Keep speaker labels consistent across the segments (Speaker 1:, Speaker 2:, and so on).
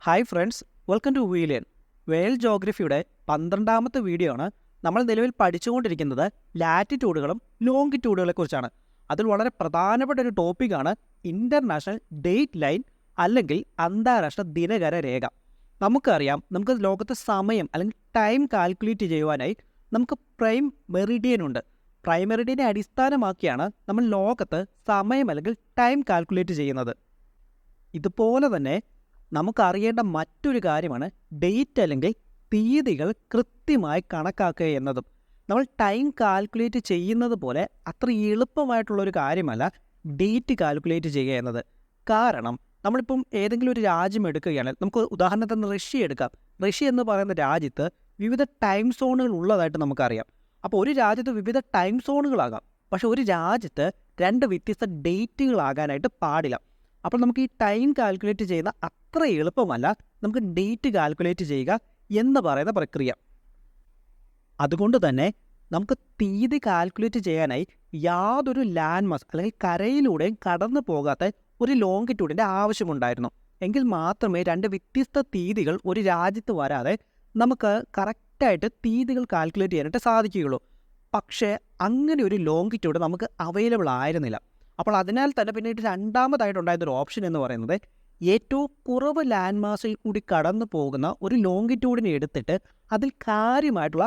Speaker 1: Hi friends, welcome to വീലിയൻ. World ജോഗ്രഫിയുടെ 12ാമത്തെ വീഡിയോ ആണ്. നമ്മൾ നിലവിൽ പഠിച്ചുകൊണ്ടിരിക്കുന്നത് ലാറ്റിറ്റ്യൂഡുകളും ലോങ്കിറ്റ്യൂഡുകളെ കുറിച്ചാണ്. അതിൽ വളരെ പ്രധാനപ്പെട്ട ഒരു ടോപ്പിക്കാണ് ഇൻ്റർനാഷണൽ ഡേറ്റ് ലൈൻ അല്ലെങ്കിൽ അന്താരാഷ്ട്ര ദിനകര രേഖ. നമുക്കറിയാം, നമുക്ക് ലോകത്തെ സമയം അല്ലെങ്കിൽ ടൈം കാൽക്കുലേറ്റ് ചെയ്യുവാനായി നമുക്ക് പ്രൈം മെറിഡിയൻ ഉണ്ട്. പ്രൈം മെറിഡിയനെ അടിസ്ഥാനമാക്കിയാണ് നമ്മൾ ലോകത്ത് സമയം അല്ലെങ്കിൽ ടൈം കാൽക്കുലേറ്റ് ചെയ്യുന്നത്. ഇതുപോലെ തന്നെ നമുക്കറിയേണ്ട മറ്റൊരു കാര്യമാണ് ഡേറ്റ് അല്ലെങ്കിൽ തീയതികൾ കൃത്യമായി കണക്കാക്കുക എന്നതും. നമ്മൾ ടൈം കാൽക്കുലേറ്റ് ചെയ്യുന്നത് പോലെ അത്ര എളുപ്പമായിട്ടുള്ളൊരു കാര്യമല്ല ഡേറ്റ് കാൽക്കുലേറ്റ് ചെയ്യുക എന്നത്. കാരണം നമ്മളിപ്പം ഏതെങ്കിലും ഒരു രാജ്യം എടുക്കുകയാണെങ്കിൽ, നമുക്ക് ഉദാഹരണത്തിന് റഷ്യ എടുക്കാം. റഷ്യ എന്ന് പറയുന്ന രാജ്യത്ത് വിവിധ ടൈം സോണുകൾ ഉള്ളതായിട്ട് നമുക്കറിയാം. അപ്പോൾ ഒരു രാജ്യത്ത് വിവിധ ടൈം സോണുകളാകാം, പക്ഷെ ഒരു രാജ്യത്ത് രണ്ട് വ്യത്യസ്ത ഡേറ്റുകളാകാനായിട്ട് പാടില്ല. അപ്പോൾ നമുക്ക് ഈ ടൈം കാൽക്കുലേറ്റ് ചെയ്യുന്ന അത്ര എളുപ്പമല്ല നമുക്ക് ഡേറ്റ് കാൽക്കുലേറ്റ് ചെയ്യുക എന്ന് പറയുന്ന പ്രക്രിയ. അതുകൊണ്ട് തന്നെ നമുക്ക് തീയതി കാൽക്കുലേറ്റ് ചെയ്യാനായി യാതൊരു ലാൻഡ് മാസ് അല്ലെങ്കിൽ കരയിലൂടെയും കടന്നു പോകാത്ത ഒരു ലോങ്കിറ്റ്യൂഡിൻ്റെ ആവശ്യമുണ്ടായിരുന്നു. എങ്കിൽ മാത്രമേ രണ്ട് വ്യത്യസ്ത തീയതികൾ ഒരു രാജ്യത്ത് വരാതെ നമുക്ക് കറക്റ്റായിട്ട് തീയതികൾ കാൽക്കുലേറ്റ് ചെയ്യാനായിട്ട് സാധിക്കുകയുള്ളൂ. പക്ഷേ അങ്ങനെ ഒരു ലോങ്കിറ്റ്യൂഡ് നമുക്ക് അവൈലബിൾ ആയിരുന്നില്ല. അപ്പോൾ അതിനാൽ തന്നെ പിന്നീട് രണ്ടാമതായിട്ടുണ്ടായിരുന്നൊരു ഓപ്ഷൻ എന്ന് പറയുന്നത് ഏറ്റവും കുറവ് ലാൻഡ് മാസിൽ കൂടി കടന്നു പോകുന്ന ഒരു ലോങ്കിറ്റ്യൂഡിനെ എടുത്തിട്ട് അതിൽ കാര്യമായിട്ടുള്ള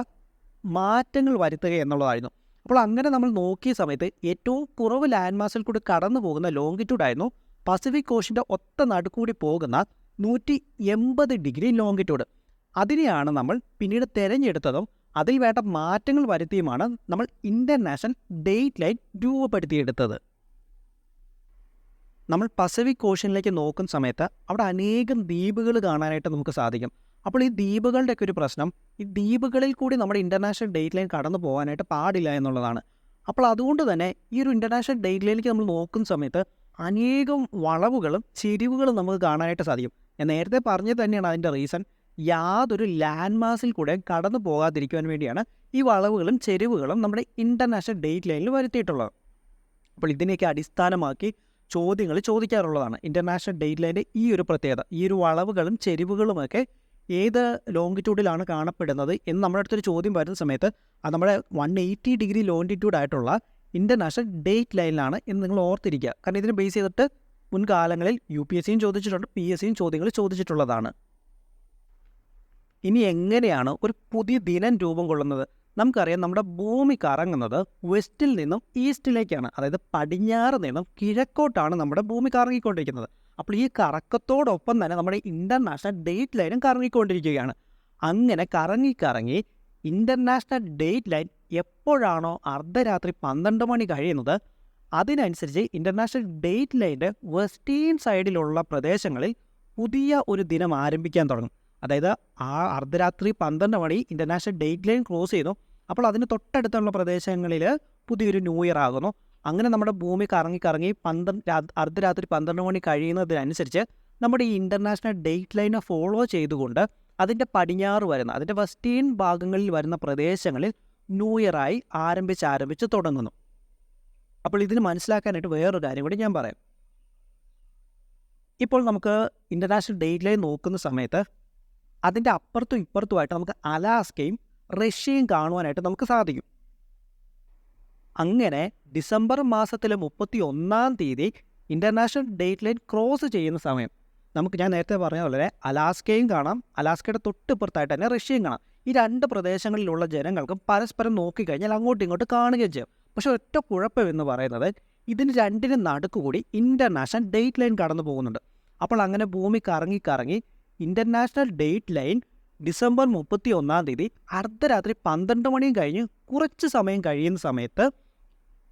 Speaker 1: മാറ്റങ്ങൾ വരുത്തുക എന്നുള്ളതായിരുന്നു. അപ്പോൾ അങ്ങനെ നമ്മൾ നോക്കിയ സമയത്ത് ഏറ്റവും കുറവ് ലാൻഡ് മാസിൽ കൂടി കടന്നു പോകുന്ന ലോങ്കിറ്റ്യൂഡായിരുന്നു പസഫിക് ഓഷൻ്റെ ഒത്ത നടുക്കൂടി പോകുന്ന 180 ഡിഗ്രി ലോങ്കിറ്റ്യൂഡ്. അതിനെയാണ് നമ്മൾ പിന്നീട് തിരഞ്ഞെടുത്തതും അതിൽ വേണ്ട മാറ്റങ്ങൾ വരുത്തിയുമാണ് നമ്മൾ ഇൻ്റർനാഷണൽ ഡേറ്റ് ലൈൻ രൂപപ്പെടുത്തിയെടുത്തത്. നമ്മൾ പസഫിക് ഓഷനിലേക്ക് നോക്കുന്ന സമയത്ത് അവിടെ അനേകം ദ്വീപുകൾ കാണാനായിട്ട് നമുക്ക് സാധിക്കും. അപ്പോൾ ഈ ദ്വീപുകളുടെയൊക്കെ ഒരു പ്രശ്നം, ഈ ദ്വീപുകളിൽ കൂടി നമ്മുടെ ഇൻ്റർനാഷണൽ ഡേറ്റ് ലൈൻ കടന്നു പോകാനായിട്ട് പാടില്ല എന്നുള്ളതാണ്. അപ്പോൾ അതുകൊണ്ട് തന്നെ ഈ ഒരു ഇൻ്റർനാഷണൽ ഡേറ്റ് ലൈനിലേക്ക് നമ്മൾ നോക്കുന്ന സമയത്ത് അനേകം വളവുകളും ചെരിവുകളും നമുക്ക് കാണാനായിട്ട് സാധിക്കും. ഞാൻ നേരത്തെ പറഞ്ഞത് തന്നെയാണ് അതിൻ്റെ റീസൺ. യാതൊരു ലാൻഡ് മാസിൽ കൂടെ കടന്നു പോകാതിരിക്കുവാൻ വേണ്ടിയാണ് ഈ വളവുകളും ചെരിവുകളും നമ്മുടെ ഇൻ്റർനാഷണൽ ഡേറ്റ് ലൈനിൽ വരുത്തിയിട്ടുള്ളത്. അപ്പോൾ ഇതിനെയൊക്കെ അടിസ്ഥാനമാക്കി ചോദ്യങ്ങൾ ചോദിക്കാറുള്ളതാണ്. ഇൻ്റർനാഷണൽ ഡേറ്റ് ലൈൻ്റെ ഈ ഒരു പ്രത്യേകത, ഈ ഒരു വളവുകളും ചെരിവുകളുമൊക്കെ ഏത് ലോങ്കിറ്റ്യൂഡിലാണ് കാണപ്പെടുന്നത് എന്ന് നമ്മുടെ അടുത്തൊരു ചോദ്യം വരുന്ന സമയത്ത് അത് നമ്മുടെ 180 ഡിഗ്രി ലോങ്കിറ്റ്യൂഡ് ആയിട്ടുള്ള ഇൻ്റർനാഷണൽ ഡേറ്റ് ലൈനിലാണ് എന്ന് നിങ്ങൾ ഓർത്തിരിക്കുക. കാരണം ഇതിനെ ബേസ് ചെയ്തിട്ട് മുൻകാലങ്ങളിൽ UPSCയും ചോദിച്ചിട്ടുണ്ട്, PSCയും ചോദ്യങ്ങൾ ചോദിച്ചിട്ടുള്ളതാണ്. ഇനി എങ്ങനെയാണ് ഒരു പുതിയ ദിനം രൂപം കൊള്ളുന്നത്? നമുക്കറിയാം, നമ്മുടെ ഭൂമി കറങ്ങുന്നത് വെസ്റ്റിൽ നിന്നും ഈസ്റ്റിലേക്കാണ്. അതായത് പടിഞ്ഞാറ് നിന്നും കിഴക്കോട്ടാണ് നമ്മുടെ ഭൂമി കറങ്ങിക്കൊണ്ടിരിക്കുന്നത്. അപ്പോൾ ഈ കറക്കത്തോടൊപ്പം തന്നെ നമ്മുടെ ഇൻ്റർനാഷണൽ ഡേറ്റ് ലൈനും കറങ്ങിക്കൊണ്ടിരിക്കുകയാണ്. അങ്ങനെ കറങ്ങി ഇൻ്റർനാഷണൽ ഡേറ്റ് ലൈൻ എപ്പോഴാണോ അർദ്ധരാത്രി 12 മണി കഴിയുന്നത് അതിനനുസരിച്ച് ഇൻ്റർനാഷണൽ ഡേറ്റ് ലൈൻ്റെ വെസ്റ്റേൺ സൈഡിലുള്ള പ്രദേശങ്ങളിൽ പുതിയ ഒരു ദിനം ആരംഭിക്കാൻ തുടങ്ങും. അതായത് ആ അർദ്ധരാത്രി 12 മണി ഇൻ്റർനാഷണൽ ഡേറ്റ് ലൈൻ ക്രോസ് ചെയ്യുന്നു. അപ്പോൾ അതിന് തൊട്ടടുത്തുള്ള പ്രദേശങ്ങളിൽ പുതിയൊരു ന്യൂ ഇയർ ആകുന്നു. അങ്ങനെ നമ്മുടെ ഭൂമി കറങ്ങി അർദ്ധരാത്രി 12 മണി കഴിയുന്നതിനനുസരിച്ച് നമ്മുടെ ഈ ഇൻ്റർനാഷണൽ ഡേറ്റ് ലൈനെ ഫോളോ ചെയ്തുകൊണ്ട് അതിൻ്റെ പടിഞ്ഞാറ് വരുന്ന, അതിൻ്റെ വെസ്റ്റേൺ ഭാഗങ്ങളിൽ വരുന്ന പ്രദേശങ്ങളിൽ ന്യൂ ഇയറായി ആരംഭിച്ച് തുടങ്ങുന്നു. അപ്പോൾ ഇതിന് മനസ്സിലാക്കാനായിട്ട് വേറൊരു കാര്യം കൂടി ഞാൻ പറയാം. ഇപ്പോൾ നമുക്ക് ഇൻ്റർനാഷണൽ ഡേറ്റ് ലൈൻ നോക്കുന്ന സമയത്ത് അതിൻ്റെ അപ്പുറത്തും ഇപ്പുറത്തുമായിട്ട് നമുക്ക് അലാസ്കയും റഷ്യയും കാണുവാനായിട്ട് നമുക്ക് സാധിക്കും. അങ്ങനെ ഡിസംബർ മാസത്തിലെ 31-ാം തീയതി ഇൻ്റർനാഷണൽ ഡേറ്റ് ലൈൻ ക്രോസ് ചെയ്യുന്ന സമയം നമുക്ക്, ഞാൻ നേരത്തെ പറഞ്ഞ പോലെ, അലാസ്കയും കാണാം, അലാസ്കയുടെ തൊട്ടിപ്പുറത്തായിട്ട് തന്നെ റഷ്യയും കാണാം. ഈ രണ്ട് പ്രദേശങ്ങളിലുള്ള ജനങ്ങൾക്കും പരസ്പരം നോക്കിക്കഴിഞ്ഞാൽ അങ്ങോട്ടും ഇങ്ങോട്ടും കാണുകയും ചെയ്യും. പക്ഷേ ഒറ്റ കുഴപ്പം എന്ന് പറയുന്നത് ഇതിന് രണ്ടിനും നടുക്കുകൂടി ഇൻ്റർനാഷണൽ ഡേറ്റ് ലൈൻ കടന്നു പോകുന്നുണ്ട്. അപ്പോൾ അങ്ങനെ ഭൂമി കറങ്ങി ഇൻ്റർനാഷണൽ ഡേറ്റ് ലൈൻ ഡിസംബർ 31-ാം തീയതി അർദ്ധരാത്രി 12 മണിയും കഴിഞ്ഞ് കുറച്ച് സമയം കഴിയുന്ന സമയത്ത്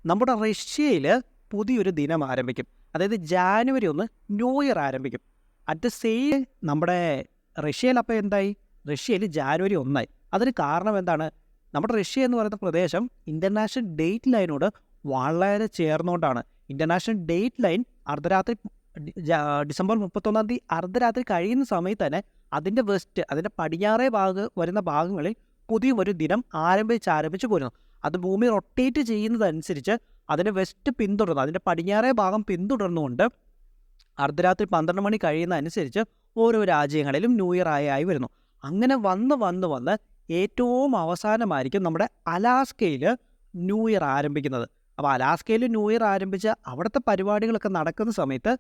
Speaker 1: നമ്മുടെ റഷ്യയിൽ പുതിയൊരു ദിനം ആരംഭിക്കും. അതായത് ജാനുവരി 1 ന്യൂ ഇയർ ആരംഭിക്കും. അറ്റ് ദ സെയിം നമ്മുടെ റഷ്യയിൽ അപ്പോൾ എന്തായി? റഷ്യയിൽ ജാനുവരി 1 ആയി. അതിന് കാരണം എന്താണ്? നമ്മുടെ റഷ്യ എന്ന് പറയുന്ന പ്രദേശം ഇൻ്റർനാഷണൽ ഡേറ്റ് ലൈനോട് വളരെ ചേർന്നുകൊണ്ടാണ്. ഇൻ്റർനാഷണൽ ഡേറ്റ് ലൈൻ ഡിസംബർ 31-ാം തീയതി അർദ്ധരാത്രി കഴിയുന്ന സമയത്ത് തന്നെ അതിൻ്റെ വെസ്റ്റ്, അതിൻ്റെ പടിഞ്ഞാറേ വരുന്ന ഭാഗങ്ങളിൽ പുതിയൊരു ദിനം ആരംഭിച്ച് പോരുന്നു. അത് ഭൂമി റൊട്ടേറ്റ് ചെയ്യുന്നതനുസരിച്ച് അതിൻ്റെ വെസ്റ്റ് പിന്തുടർന്ന്, അതിൻ്റെ പടിഞ്ഞാറേ ഭാഗം പിന്തുടർന്നുകൊണ്ട് അർദ്ധരാത്രി 12 മണി കഴിയുന്നതനുസരിച്ച് ഓരോ രാജ്യങ്ങളിലും ന്യൂ ഇയർ ആയി വരുന്നു. അങ്ങനെ വന്ന് ഏറ്റവും അവസാനമായിരിക്കും നമ്മുടെ അലാസ്കയിൽ ന്യൂ ഇയർ ആരംഭിക്കുന്നത്. അപ്പോൾ അലാസ്കയിൽ ന്യൂ ഇയർ ആരംഭിച്ച് അവിടുത്തെ പരിപാടികളൊക്കെ നടക്കുന്ന സമയത്ത്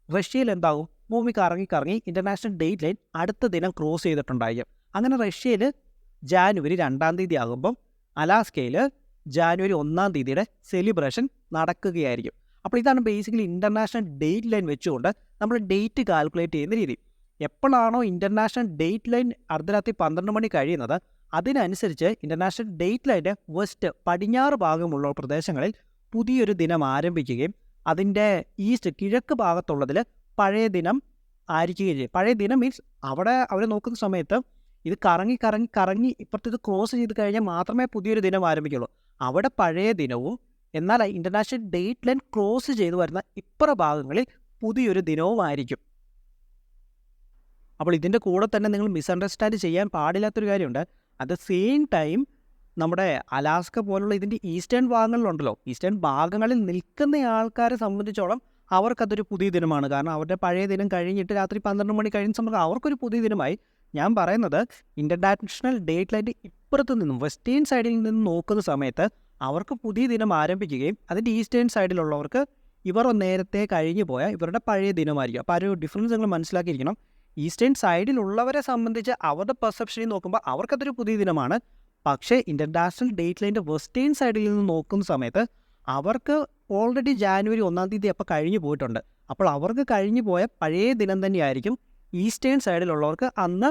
Speaker 1: റഷ്യയിൽ എന്താകും, ഭൂമി കറങ്ങി ഇൻ്റർനാഷണൽ ഡേറ്റ് ലൈൻ അടുത്ത ദിനം ക്രോസ് ചെയ്തിട്ടുണ്ടായിരിക്കും. അങ്ങനെ റഷ്യയിൽ ജാനുവരി 2-ാം തീയതി ആകുമ്പം അലാസ്കയിൽ ജാനുവരി 1-ാം തീയതിയുടെ സെലിബ്രേഷൻ നടക്കുകയായിരിക്കും. അപ്പോൾ ഇതാണ് ബേസിക്കലി ഇൻ്റർനാഷണൽ ഡേറ്റ് ലൈൻ വെച്ചുകൊണ്ട് നമ്മൾ ഡേറ്റ് കാൽക്കുലേറ്റ് ചെയ്യുന്ന രീതി. എപ്പോഴാണോ ഇൻ്റർനാഷണൽ ഡേറ്റ് ലൈൻ അർദ്ധരാത്രി 12 മണി കഴിയുന്നത്, അതിനനുസരിച്ച് ഇൻ്റർനാഷണൽ ഡേറ്റ് ലൈൻ്റെ വെസ്റ്റ് പടിഞ്ഞാറ് ഭാഗമുള്ള പ്രദേശങ്ങളിൽ പുതിയൊരു ദിനം ആരംഭിക്കുകയും അതിൻ്റെ ഈസ്റ്റ് കിഴക്ക് ഭാഗത്തുള്ളതിൽ പഴയ ദിനം ആയിരിക്കുകയും ചെയ്യും. പഴയ ദിനം മീൻസ് അവിടെ അവർ നോക്കുന്ന സമയത്ത് ഇത് കറങ്ങി ഇപ്പുറത്തേത് ക്രോസ് ചെയ്ത് കഴിഞ്ഞാൽ മാത്രമേ പുതിയൊരു ദിനം ആരംഭിക്കുള്ളൂ. അവിടെ പഴയ ദിനവും എന്നാൽ ഇൻ്റർനാഷണൽ ഡേറ്റ് ലൈൻ ക്രോസ് ചെയ്ത് വരുന്ന ഇപ്പുറ ഭാഗങ്ങളിൽ പുതിയൊരു ദിനവും ആയിരിക്കും. അപ്പോൾ ഇതിൻ്റെ കൂടെ തന്നെ നിങ്ങൾ മിസ്അണ്ടർസ്റ്റാൻഡ് ചെയ്യാൻ പാടില്ലാത്തൊരു കാര്യമുണ്ട്. അറ്റ് ദ സെയിം ടൈം നമ്മുടെ അലാസ്ക പോലുള്ള ഇതിൻ്റെ ഈസ്റ്റേൺ ഭാഗങ്ങളിലുണ്ടല്ലോ, ഈസ്റ്റേൺ ഭാഗങ്ങളിൽ നിൽക്കുന്ന ആൾക്കാരെ സംബന്ധിച്ചോളം അവർക്കതൊരു പുതിയ ദിനമാണ്. കാരണം അവരുടെ പഴയ ദിനം കഴിഞ്ഞിട്ട് രാത്രി 12 മണി കഴിയുന്ന സമയത്ത് അവർക്കൊരു പുതിയ ദിനമായി. ഞാൻ പറയുന്നത് ഇൻ്റർനാഷണൽ ഡേറ്റ് ലൈൻ്റെ ഇപ്പുറത്ത് നിന്നും വെസ്റ്റേൺ സൈഡിൽ നിന്നും നോക്കുന്ന സമയത്ത് അവർക്ക് പുതിയ ദിനം ആരംഭിക്കുകയും അതിൻ്റെ ഈസ്റ്റേൺ സൈഡിലുള്ളവർക്ക് ഇവർ നേരത്തെ കഴിഞ്ഞു പോയാൽ ഇവരുടെ പഴയ ദിനമായിരിക്കും. അപ്പോൾ ആ ഒരു ഡിഫറൻസ് നിങ്ങൾ മനസ്സിലാക്കിയിരിക്കണം. ഈസ്റ്റേൺ സൈഡിലുള്ളവരെ സംബന്ധിച്ച് അവരുടെ പെർസെപ്ഷനിൽ നോക്കുമ്പോൾ അവർക്കതൊരു പുതിയ ദിനമാണ്. പക്ഷേ ഇൻ്റർനാഷണൽ ഡേറ്റ് ലൈൻ്റെ വെസ്റ്റേൺ സൈഡിൽ നിന്ന് നോക്കുന്ന സമയത്ത് അവർക്ക് ഓൾറെഡി ജാനുവരി 1-ാം തീയതി അപ്പോൾ കഴിഞ്ഞു പോയിട്ടുണ്ട്. അപ്പോൾ അവർക്ക് കഴിഞ്ഞു പോയ പഴയ ദിനം തന്നെയായിരിക്കും ഈസ്റ്റേൺ സൈഡിലുള്ളവർക്ക് അന്ന്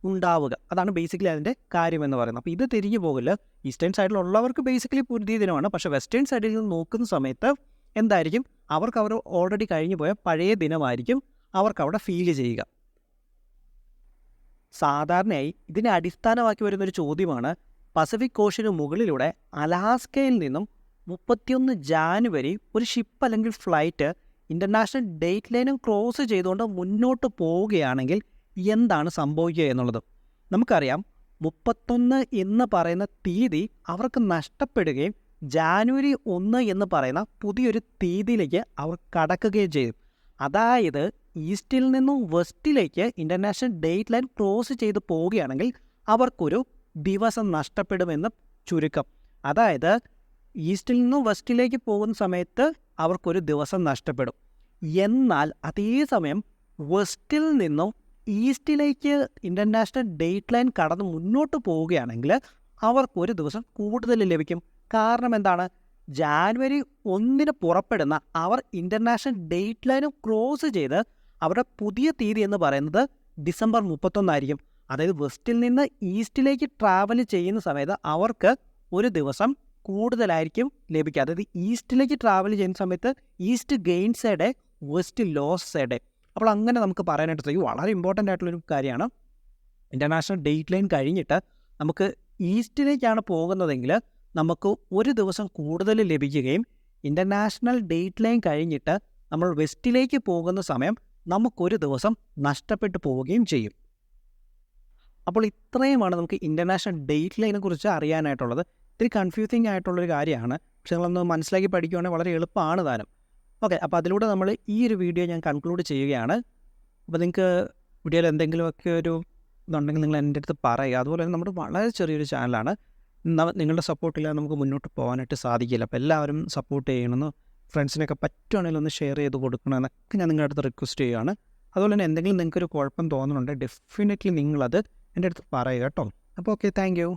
Speaker 1: ഉണ്ടാവുക. അതാണ് ബേസിക്കലി അതിൻ്റെ കാര്യമെന്ന് പറയുന്നത്. അപ്പോൾ ഇത് തിരിഞ്ഞു പോകില്ല. ഈസ്റ്റേൺ സൈഡിലുള്ളവർക്ക് ബേസിക്കലി പുതിയ ദിനമാണ്. പക്ഷേ വെസ്റ്റേൺ സൈഡിൽ നിന്ന് നോക്കുന്ന സമയത്ത് എന്തായിരിക്കും, അവർ ഓൾറെഡി കഴിഞ്ഞു പോയ പഴയ ദിനമായിരിക്കും അവർക്കവിടെ ഫീൽ ചെയ്യുക. സാധാരണയായി ഇതിനെ അടിസ്ഥാനമാക്കി വരുന്നൊരു ചോദ്യമാണ്, പസഫിക് ഓഷ്യന് മുകളിലൂടെ അലാസ്കയിൽ നിന്നും 31 ജാനുവരി ഒരു ഷിപ്പ് അല്ലെങ്കിൽ ഫ്ലൈറ്റ് ഇൻ്റർനാഷണൽ ഡേറ്റ് ലൈനും ക്രോസ് ചെയ്തുകൊണ്ട് മുന്നോട്ട് പോവുകയാണെങ്കിൽ എന്താണ് സംഭവിക്കുക എന്നുള്ളത്. നമുക്കറിയാം 31 എന്ന് പറയുന്ന തീയതി അവർക്ക് നഷ്ടപ്പെടുകയും ജാനുവരി 1 എന്ന് പറയുന്ന പുതിയൊരു തീയതിയിലേക്ക് അവർ കടക്കുകയും ചെയ്യും. അതായത് ഈസ്റ്റിൽ നിന്നും വെസ്റ്റിലേക്ക് ഇൻ്റർനാഷണൽ ഡേറ്റ് ലൈൻ ക്രോസ് ചെയ്ത് പോവുകയാണെങ്കിൽ അവർക്കൊരു ദിവസം നഷ്ടപ്പെടുമെന്ന് ചുരുക്കം. അതായത് ഈസ്റ്റിൽ നിന്നും വെസ്റ്റിലേക്ക് പോകുന്ന സമയത്ത് അവർക്കൊരു ദിവസം നഷ്ടപ്പെടും. എന്നാൽ അതേസമയം വെസ്റ്റിൽ നിന്നും ഈസ്റ്റിലേക്ക് ഇൻ്റർനാഷണൽ ഡേറ്റ് ലൈൻ കടന്ന് മുന്നോട്ട് പോവുകയാണെങ്കിൽ അവർക്കൊരു ദിവസം കൂടുതൽ ലഭിക്കും. കാരണം എന്താണ്, ജാനുവരി 1-ന് പുറപ്പെടുന്ന അവർ ഇൻ്റർനാഷണൽ ഡേറ്റ് ലൈനും ക്രോസ് ചെയ്ത് അവരുടെ പുതിയ തീയതി എന്ന് പറയുന്നത് ഡിസംബർ 31 ആയിരിക്കും. അതായത് വെസ്റ്റിൽ നിന്ന് ഈസ്റ്റിലേക്ക് ട്രാവൽ ചെയ്യുന്ന സമയത്ത് അവർക്ക് ഒരു ദിവസം കൂടുതലായിരിക്കും ലഭിക്കുക. അതായത് ഈസ്റ്റിലേക്ക് ട്രാവൽ ചെയ്യുന്ന സമയത്ത് east gains a day, west lose a day. അപ്പോൾ അങ്ങനെ നമുക്ക് പറയാനായിട്ട് സാധിക്കും. വളരെ ഇമ്പോർട്ടൻ്റ് ആയിട്ടുള്ളൊരു കാര്യമാണ്. ഇൻ്റർനാഷണൽ ഡേറ്റ് ലൈൻ കഴിഞ്ഞിട്ട് നമുക്ക് ഈസ്റ്റിലേക്കാണ് പോകുന്നതെങ്കിൽ നമുക്ക് ഒരു ദിവസം കൂടുതൽ ലഭിക്കുകയും ഇൻ്റർനാഷണൽ ഡേറ്റ് ലൈൻ കഴിഞ്ഞിട്ട് നമ്മൾ വെസ്റ്റിലേക്ക് പോകുന്ന സമയം നമുക്കൊരു ദിവസം നഷ്ടപ്പെട്ടു പോവുകയും ചെയ്യും. അപ്പോൾ ഇത്രയുമാണ് നമുക്ക് ഇൻ്റർനാഷണൽ ഡേറ്റ് ലൈനെ കുറിച്ച് അറിയാനായിട്ടുള്ളത്. ഇത്തിരി കൺഫ്യൂസിങ് ആയിട്ടുള്ളൊരു കാര്യമാണ്. പക്ഷെ നിങ്ങളൊന്ന് മനസ്സിലാക്കി പഠിക്കുകയാണെങ്കിൽ വളരെ എളുപ്പമാണ് താനും. ഓക്കെ, അപ്പോൾ അതിലൂടെ നമ്മൾ ഈ ഒരു വീഡിയോ ഞാൻ കൺക്ലൂഡ് ചെയ്യുകയാണ്. അപ്പോൾ നിങ്ങൾക്ക് വീഡിയോയിൽ എന്തെങ്കിലുമൊക്കെ ഒരു ഇതുണ്ടെങ്കിൽ നിങ്ങൾ എൻ്റെ അടുത്ത് പറയുക. അതുപോലെ തന്നെ നമ്മുടെ വളരെ ചെറിയൊരു ചാനലാണ്. നിങ്ങളുടെ സപ്പോർട്ടില്ലാതെ നമുക്ക് മുന്നോട്ട് പോകാനായിട്ട് സാധിക്കില്ല. അപ്പോൾ എല്ലാവരും സപ്പോർട്ട് ചെയ്യണമെന്ന്, ഫ്രണ്ട്സിനൊക്കെ പറ്റുവാണെങ്കിൽ ഒന്ന് ഷെയർ ചെയ്ത് കൊടുക്കണമെന്നൊക്കെ ഞാൻ നിങ്ങളുടെ അടുത്ത് റിക്വസ്റ്റ് ചെയ്യുകയാണ്. അതുപോലെ തന്നെ എന്തെങ്കിലും നിങ്ങൾക്കൊരു കുഴപ്പം തോന്നുന്നുണ്ടെങ്കിൽ ഡെഫിനറ്റ്ലി നിങ്ങളത് എൻ്റെ അടുത്ത് പറയുക കേട്ടോ. അപ്പോൾ ഓക്കെ, താങ്ക് യു.